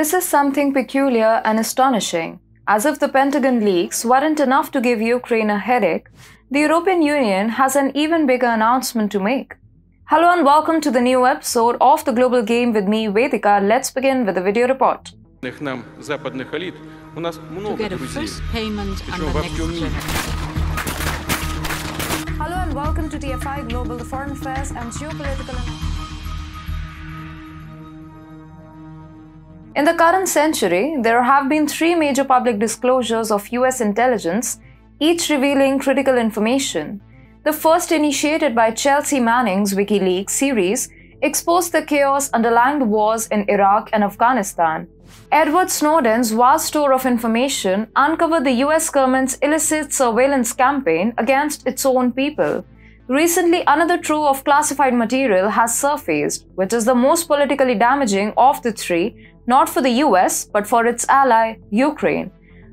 This is something peculiar and astonishing. As if the Pentagon leaks weren't enough to give Ukraine a headache, the European Union has an even bigger announcement to make. Hello and welcome to the new episode of The Global Game with me, Vedika. Let's begin with the video report. To get a first payment under next generation. Hello and welcome to TFIGlobal, the foreign affairs and geopolitical. In the current century, there have been three major public disclosures of US intelligence, each revealing critical information. The first, initiated by Chelsea Manning's WikiLeaks series, exposed the chaos underlying the wars in Iraq and Afghanistan. Edward Snowden's vast store of information uncovered the US government's illicit surveillance campaign against its own people. Recently, another trove of classified material has surfaced, which is the most politically damaging of the three, not for the US, but for its ally, Ukraine.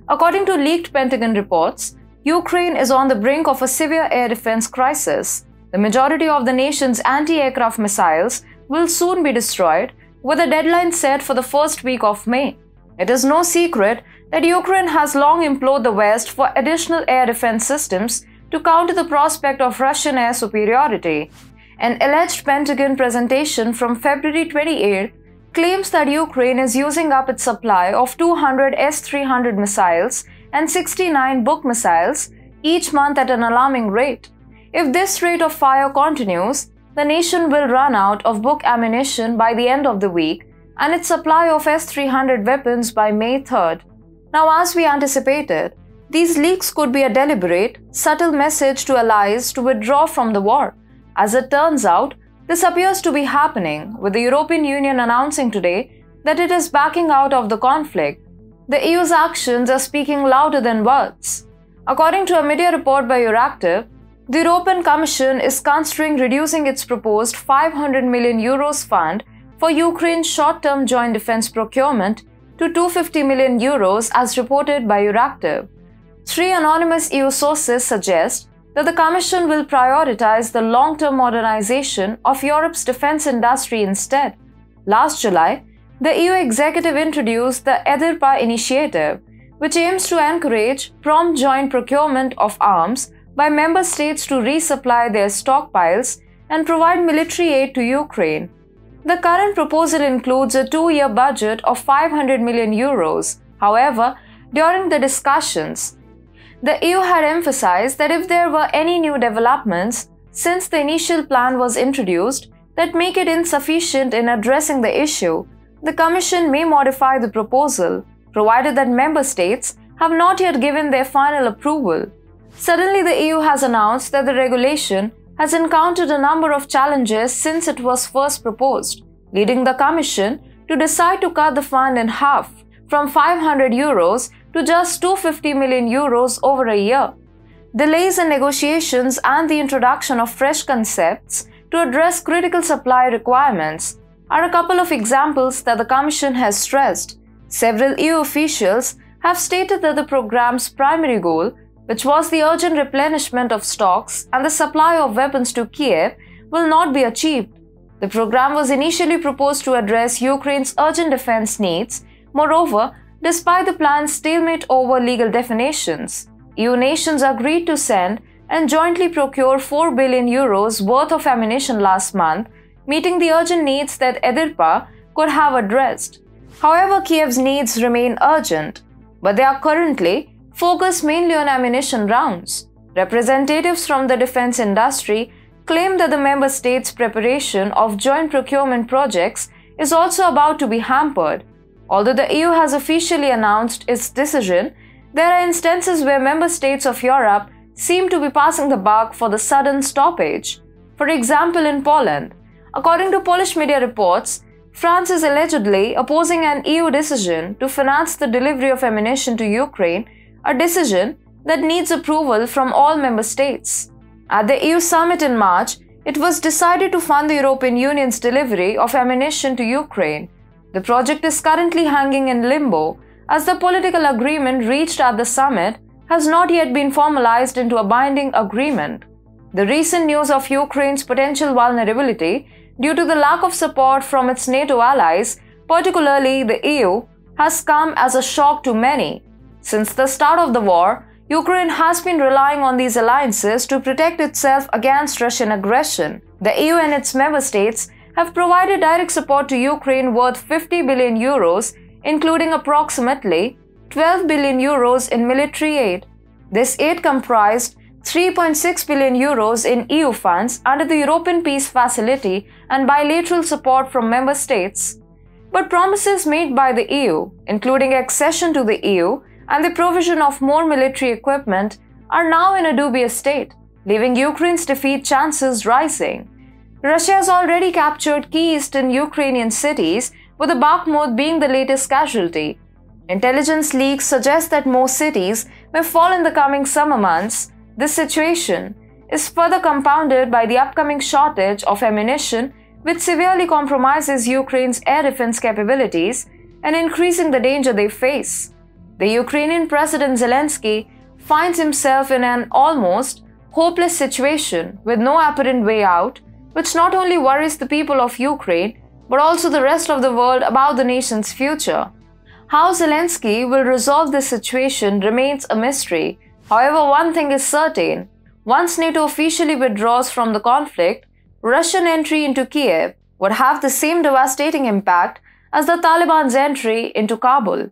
According to leaked Pentagon reports, Ukraine is on the brink of a severe air defense crisis. The majority of the nation's anti-aircraft missiles will soon be destroyed, with a deadline set for the first week of May. It is no secret that Ukraine has long implored the West for additional air defense systems to counter the prospect of Russian air superiority. An alleged Pentagon presentation from February 28 claims that Ukraine is using up its supply of 200 S-300 missiles and 69 Buk missiles each month at an alarming rate. If this rate of fire continues, the nation will run out of Buk ammunition by the end of the week and its supply of S-300 weapons by May 3rd. Now, as we anticipated, these leaks could be a deliberate, subtle message to allies to withdraw from the war. As it turns out, this appears to be happening, with the European Union announcing today that it is backing out of the conflict. The EU's actions are speaking louder than words. According to a media report by Euractiv, the European Commission is considering reducing its proposed €500 million fund for Ukraine's short-term joint defense procurement to €250 million as reported by Euractiv. Three anonymous EU sources suggest that the Commission will prioritize the long-term modernization of Europe's defense industry instead. Last July, the EU executive introduced the EDIRPA initiative, which aims to encourage prompt joint procurement of arms by member states to resupply their stockpiles and provide military aid to Ukraine. The current proposal includes a two-year budget of €500 million. However, during the discussions, the EU had emphasized that if there were any new developments since the initial plan was introduced that make it insufficient in addressing the issue, the Commission may modify the proposal, provided that member states have not yet given their final approval. Suddenly, the EU has announced that the regulation has encountered a number of challenges since it was first proposed, leading the Commission to decide to cut the fund in half, from €500 to just €250 million over a year. Delays in negotiations and the introduction of fresh concepts to address critical supply requirements are a couple of examples that the Commission has stressed. Several EU officials have stated that the program's primary goal, which was the urgent replenishment of stocks and the supply of weapons to Kiev, will not be achieved. The program was initially proposed to address Ukraine's urgent defense needs. Moreover, despite the plan's stalemate over legal definitions, EU nations agreed to send and jointly procure €4 billion worth of ammunition last month, meeting the urgent needs that EDIRPA could have addressed. However, Kiev's needs remain urgent, but they are currently focused mainly on ammunition rounds. Representatives from the defense industry claim that the member states' preparation of joint procurement projects is also about to be hampered. Although the EU has officially announced its decision, there are instances where member states of Europe seem to be passing the buck for the sudden stoppage. For example, in Poland, according to Polish media reports, France is allegedly opposing an EU decision to finance the delivery of ammunition to Ukraine, a decision that needs approval from all member states. At the EU summit in March, it was decided to fund the European Union's delivery of ammunition to Ukraine. The project is currently hanging in limbo as the political agreement reached at the summit has not yet been formalized into a binding agreement. The recent news of Ukraine's potential vulnerability due to the lack of support from its NATO allies, particularly the EU, has come as a shock to many. Since the start of the war, Ukraine has been relying on these alliances to protect itself against Russian aggression. The EU and its member states have provided direct support to Ukraine worth 50 billion euros, including approximately 12 billion euros in military aid. This aid comprised 3.6 billion euros in EU funds under the European Peace Facility and bilateral support from member states. But promises made by the EU, including accession to the EU and the provision of more military equipment, are now in a dubious state, leaving Ukraine's defeat chances rising. Russia has already captured key eastern Ukrainian cities, with the Bakhmut being the latest casualty. Intelligence leaks suggest that more cities may fall in the coming summer months. This situation is further compounded by the upcoming shortage of ammunition, which severely compromises Ukraine's air defense capabilities and increasing the danger they face. The Ukrainian President Zelensky finds himself in an almost hopeless situation with no apparent way out, which not only worries the people of Ukraine but also the rest of the world about the nation's future. How Zelensky will resolve this situation remains a mystery. However, one thing is certain: once NATO officially withdraws from the conflict, Russian entry into Kiev would have the same devastating impact as the Taliban's entry into Kabul.